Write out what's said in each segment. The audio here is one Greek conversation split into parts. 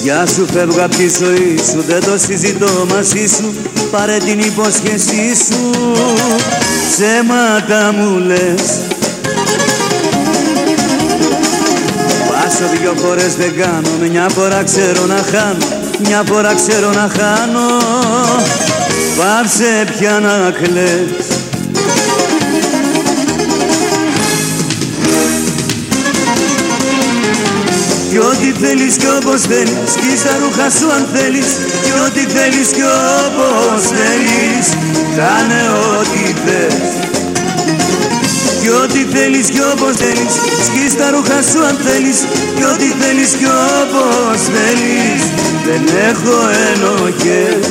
Γεια σου, φεύγω απ' τη ζωή σου, δεν το συζητώ μαζί σου. Πάρε την υπόσχεσή σου, ψέματα μου λες. Πάσω δυο φορές δεν κάνω, μια φορά ξέρω να χάνω, μια φορά ξέρω να χάνω. Πάψε πια να κλαις. Κι ό,τι θέλεις κι όπως θέλεις, κι στα ρούχα σου αν θέλεις. Κι ό,τι θέλεις κι όπως θέλεις, κάνε ό,τι θες. Κι ό,τι θέλεις κι όπως θέλεις, κι στα ρούχα σου αν θέλεις. Κι ό,τι θέλεις κι όπως θέλεις, δεν έχω ενοχές.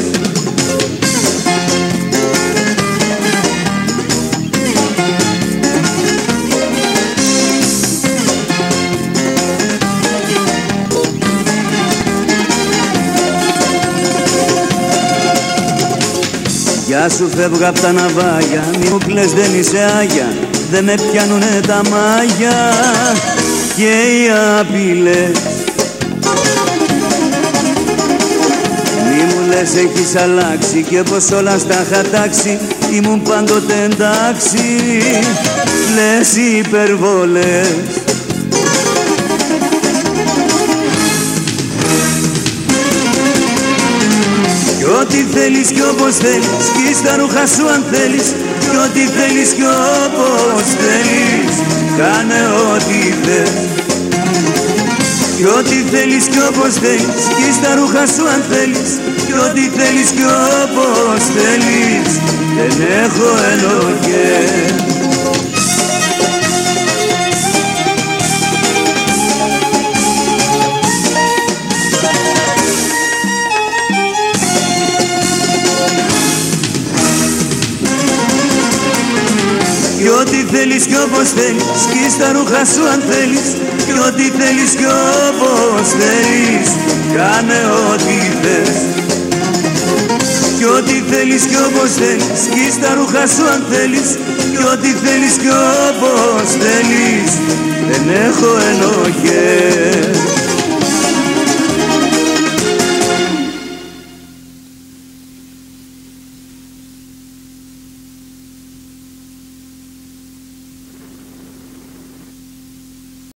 Γεια σου, φεύγω απ' τα ναυάγια, μη μου κλαις δεν είσαι άγια. Δε με πιάνουνε τα μάγια και οι απειλές. Μη μου λες έχεις αλλάξει και πως όλα στα χατάξει. Ήμουν πάντοτε εντάξει, λες υπερβολές. Κι ό,τι θέλεις κι όπως θέλεις, κι στα ρούχα σου αν θέλεις. Κι ό,τι θέλεις κι όπως θέλεις, κάνε ό,τι θες. Κι ό,τι θέλεις κι όπως θέλεις, κι στα ρούχα σου αν θέλεις. Κι ό,τι θέλεις κι όπως θέλεις, δεν έχω ενοχές. Κι ό,τι θέλεις κι όπως θέλεις, κι στα ρούχα σου αν θέλεις. Κι ό,τι θέλεις κι όπως θέλεις, κάνε ό,τι θες. Κι ό,τι θέλεις κι όπως θέλεις, κι στα ρούχα σου αν θέλεις. Κι ό,τι θέλεις κι όπως θέλεις, δεν έχω ενοχές.